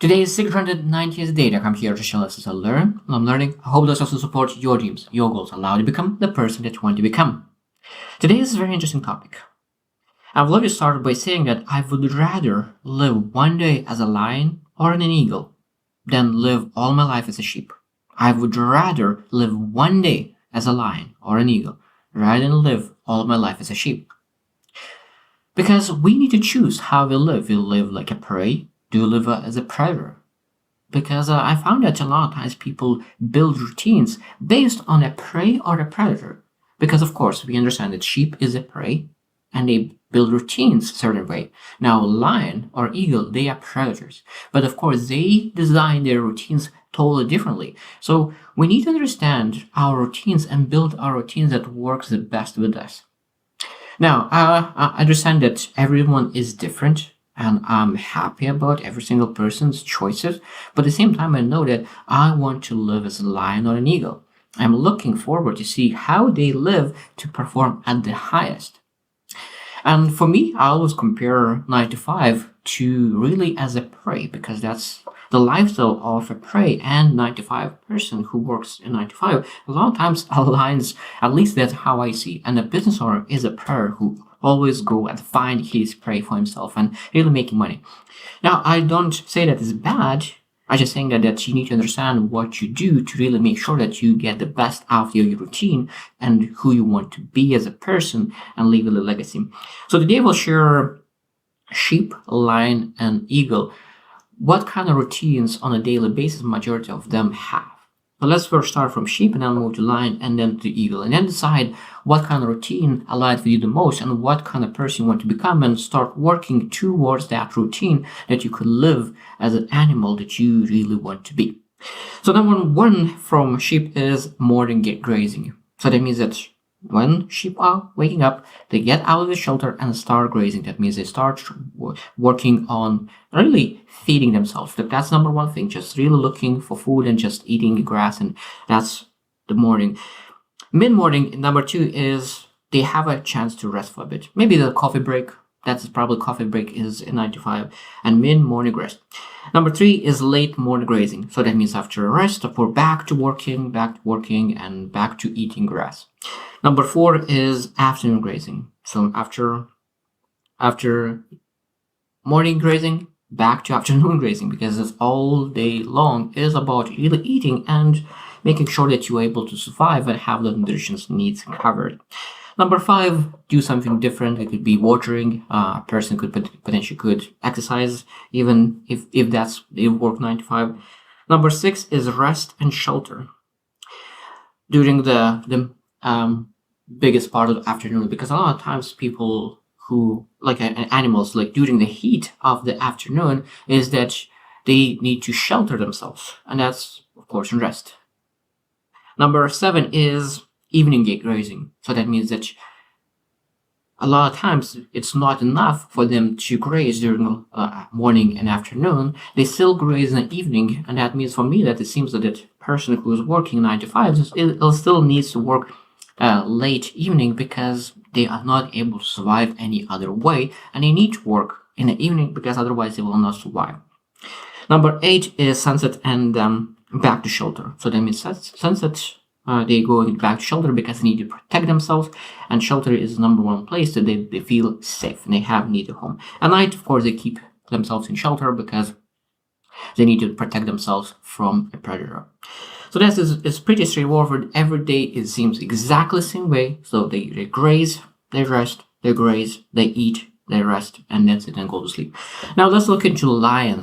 Today is 690th day that I'm here to share lessons I learn. I'm learning. I hope those also support your dreams, your goals, allow you to become the person that you want to become. Today is a very interesting topic. I would love to start by saying that I would rather live one day as a lion or an eagle than live all my life as a sheep. I would rather live one day as a lion or an eagle rather than live all my life as a sheep. Because we need to choose how we live. We live like a prey, do live as a predator. Because I found that a lot of times people build routines based on a prey or a predator. Because of course we understand that sheep is a prey and they build routines a certain way. Now lion or eagle, they are predators. But of course they design their routines totally differently. So we need to understand our routines and build our routines that works the best with us. Now, I understand that everyone is different and I'm happy about every single person's choices, but at the same time I know that I want to live as a lion or an eagle. I'm looking forward to see how they live to perform at the highest. And for me, I always compare 9 to 5 to really as a prey because that's the lifestyle of a prey and 9 to 5 person who works in 9 to 5 a lot of times aligns, at least that's how I see. And a business owner is a predator who always go and find his prey for himself and really making money. Now, I don't say that is bad. I'm just saying that you need to understand what you do to really make sure that you get the best out of your routine and who you want to be as a person and leave a legacy. So today we'll share sheep, lion, and eagle. What kind of routines on a daily basis majority of them have? So let's first start from sheep and then move to lion and then to eagle and then decide what kind of routine aligns with you the most and what kind of person you want to become and start working towards that routine that you could live as an animal that you really want to be. So number one from sheep is morning grazing. So that means that when sheep are waking up, they get out of the shelter and start grazing. That means they start working on really feeding themselves. That's number one thing, just really looking for food and just eating grass, and that's the morning. Mid-morning, number two is they have a chance to rest for a bit. Maybe the coffee break. That's probably coffee break is 9 to 5 and mid-morning rest. Number three is late morning grazing. So that means after a rest, we're back to working and back to eating grass. Number four is afternoon grazing. So after morning grazing, back to afternoon grazing because it's all day long is about really eating and making sure that you're able to survive and have the nutrition needs covered. Number five, do something different. It could be watering. A person could potentially exercise, even if they work 9 to 5. Number six is rest and shelter during the biggest part of the afternoon, because a lot of times people who like animals, like during the heat of the afternoon, is that they need to shelter themselves, and that's of course rest. Number seven is evening grazing. So that means that a lot of times it's not enough for them to graze during morning and afternoon. They still graze in the evening, and that means for me that it seems that the person who is working 9 to 5 still needs to work late evening because they are not able to survive any other way, and they need to work in the evening because otherwise they will not survive. Number eight is sunset and back to shelter. So that means sunset. They go back to shelter because they need to protect themselves, and shelter is the number one place that they feel safe and they have need a home. At night, of course, they keep themselves in shelter because they need to protect themselves from a predator. So it's pretty straightforward. Every day it seems exactly the same way. So they graze, they rest, they graze, they eat, they rest, and that's it, and go to sleep. Now let's look into lion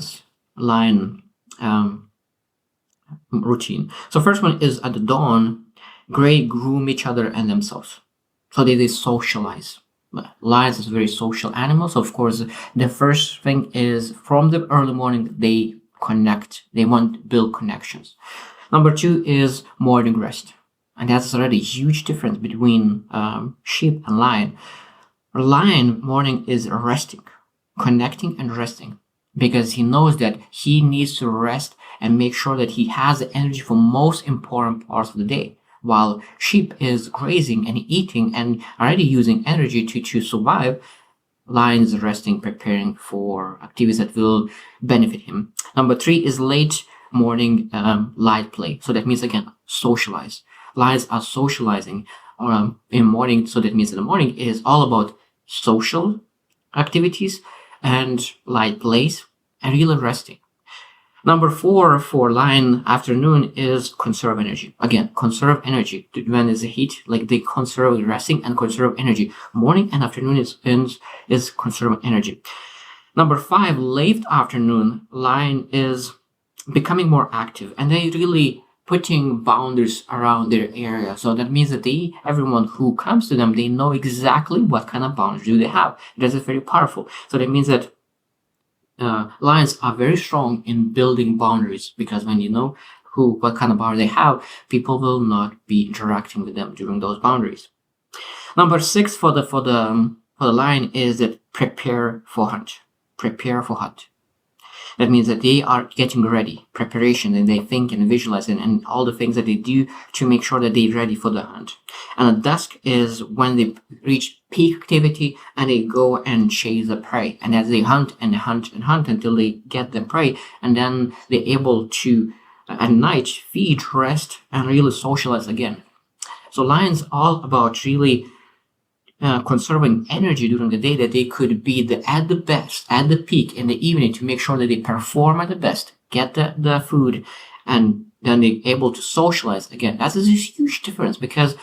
routine. So first one is at the dawn, gray groom each other and themselves. So they socialize. Lions is a very social animal. So of course, the first thing is from the early morning, they connect. They want to build connections. Number two is morning rest. And that's already a huge difference between sheep and lion. Lion morning is resting, connecting and resting, because he knows that he needs to rest and make sure that he has the energy for most important parts of the day. While sheep is grazing and eating and already using energy to survive, Lion is resting, preparing for activities that will benefit him. Number 3 is late morning light play. So that means, again, socialize. Lions are socializing in morning. So that means in the morning it is all about social activities and light plays and really resting. Number 4 for lion afternoon is conserve energy. Again, conserve energy. When is the heat, like they conserve resting and conserve energy. Morning and afternoon is conserve energy. Number 5, late afternoon, lion is becoming more active and they really putting boundaries around their area. So that means that everyone who comes to them, they know exactly what kind of boundaries do they have. That is very powerful. So that means that lions are very strong in building boundaries, because when you know what kind of boundary they have, people will not be interacting with them during those boundaries. Number 6 for the lion is that prepare for hunt. Prepare for hunt. That means that they are getting ready, preparation, and they think and visualize and all the things that they do to make sure that they're ready for the hunt. And at dusk is when they reach peak activity and they go and chase the prey. And as they hunt and hunt and hunt until they get the prey, and then they're able to, at night, feed, rest, and really socialize again. So lions all about really conserving energy during the day, that they could be at the best, at the peak in the evening, to make sure that they perform at the best, get the food, and then they're able to socialize again. That is a huge difference, because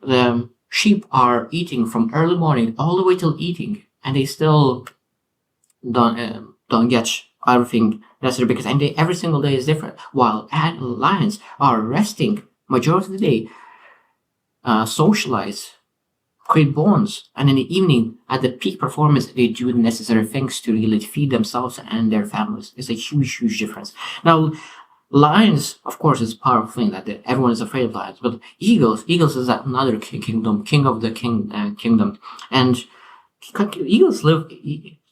the sheep are eating from early morning all the way till eating, and they still don't get everything necessary, because every single day is different. While lions are resting majority of the day, socialize, create bonds, and in the evening, at the peak performance, they do the necessary things to really feed themselves and their families. It's a huge, huge difference. Now, lions, of course, is a powerful thing that everyone is afraid of lions, but eagles is another kingdom, king of the kingdom, and eagles live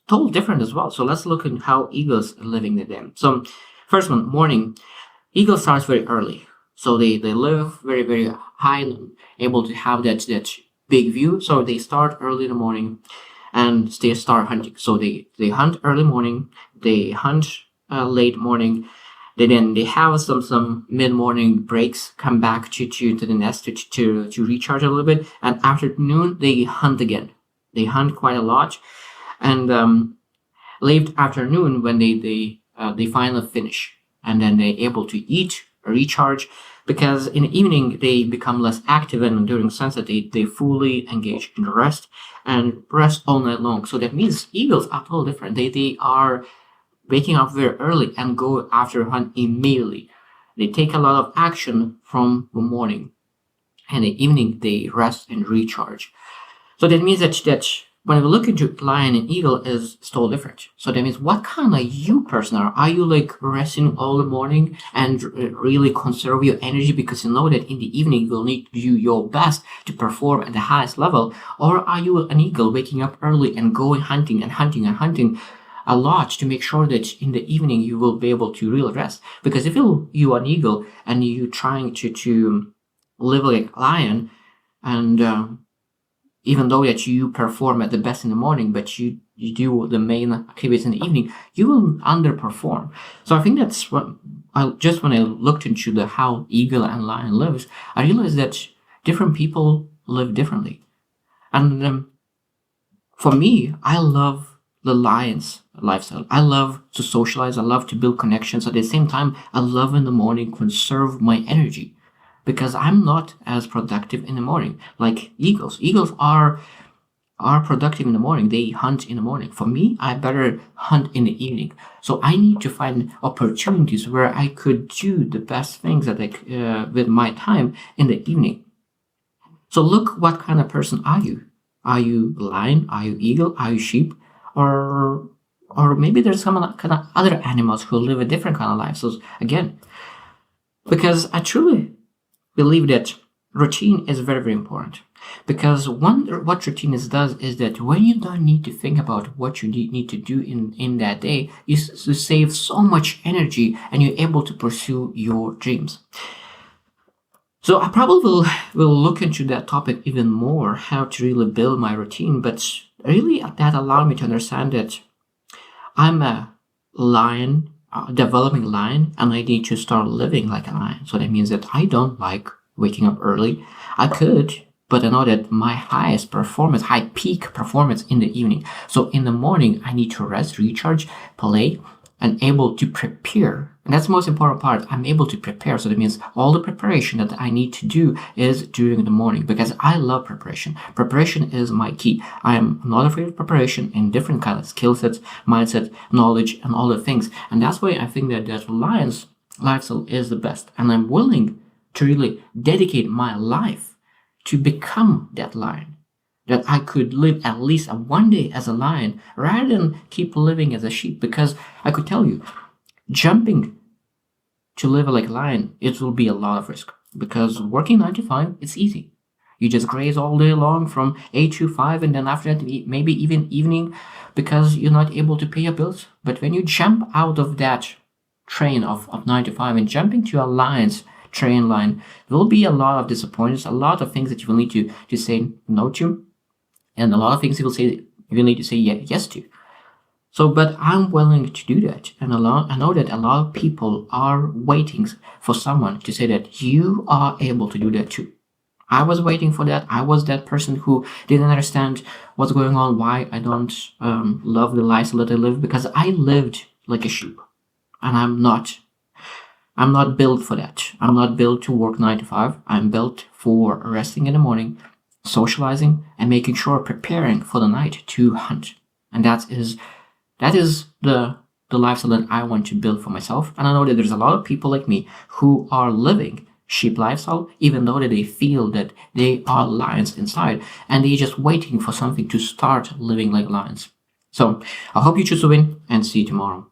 totally different as well. So let's look at how eagles are living the day. So first one, morning, eagle starts very early, so they live very, very high, able to have that big view. So they start early in the morning and they start hunting. So they hunt early morning, they hunt late morning, they have some mid-morning breaks, come back to the nest to recharge a little bit, and afternoon they hunt again. They hunt quite a lot, and late afternoon, when they finally finish, and then they're able to eat, recharge, because in the evening they become less active, and during sunset they fully engage in rest and rest all night long. So that means eagles are totally different. They are waking up very early and go after hunt immediately. They take a lot of action from the morning, and in the evening they rest and recharge. So that means that when we look into lion and eagle is still different. So that means what kind of you person are? Are you like resting all the morning and really conserve your energy, because you know that in the evening you'll need to do your best to perform at the highest level? Or are you an eagle waking up early and going hunting and hunting and hunting a lot to make sure that in the evening you will be able to really rest? Because if you are an eagle and you trying to live like a lion, and even though that you perform at the best in the morning, but you do the main activities in the evening, you will underperform. So I think that's what when I looked into how eagle and lion lives, I realized that different people live differently. And for me, I love the lion's lifestyle. I love to socialize. I love to build connections. At the same time, I love in the morning conserve my energy, because I'm not as productive in the morning like eagles. Eagles are productive in the morning. They hunt in the morning. For me, I better hunt in the evening. So I need to find opportunities where I could do the best things that with my time in the evening. So look, what kind of person are you? Are you lion? Are you eagle? Are you sheep? Or maybe there's some kind of other animals who live a different kind of life. So again, because I truly believe that routine is very, very important, because what routine does is that when you don't need to think about what you need to do in that day, you save so much energy and you're able to pursue your dreams. So I probably will look into that topic even more, how to really build my routine. But really that allowed me to understand that I'm a lion, developing lion, and I need to start living like a lion. So that means that I don't like waking up early. I could, but I know that my highest performance, high peak performance in the evening. So in the morning, I need to rest, recharge, play, and able to prepare. And that's the most important part. I'm able to prepare. So that means all the preparation that I need to do is during the morning because I love preparation. Preparation is my key. I am not afraid of preparation in different kind of skill sets, mindset, knowledge, and all the things. And that's why I think that Reliance lifestyle is the best. And I'm willing to really dedicate my life to become that lion, that I could live at least one day as a lion rather than keep living as a sheep. Because I could tell you, jumping to live like a lion, it will be a lot of risk. Because working 9 to 5, it's easy. You just graze all day long from 8 to 5, and then after that, maybe even evening, because you're not able to pay your bills. But when you jump out of that train of 9 to 5 and jumping to a lion's train line, there will be a lot of disappointments, a lot of things that you will need to say no to, and a lot of things you will need to say yes to. So, but I'm willing to do that, and I know that a lot of people are waiting for someone to say that you are able to do that too. I was waiting for that. I was that person who didn't understand what's going on, why I don't love the lifestyle that I live, because I lived like a sheep, and I'm not. I'm not built for that. I'm not built to work 9 to 5. I'm built for resting in the morning, socializing, and making sure preparing for the night to hunt. And that is the lifestyle that I want to build for myself. And I know that there's a lot of people like me who are living sheep lifestyle, even though that they feel that they are lions inside, and they're just waiting for something to start living like lions. So I hope you choose to win, and see you tomorrow.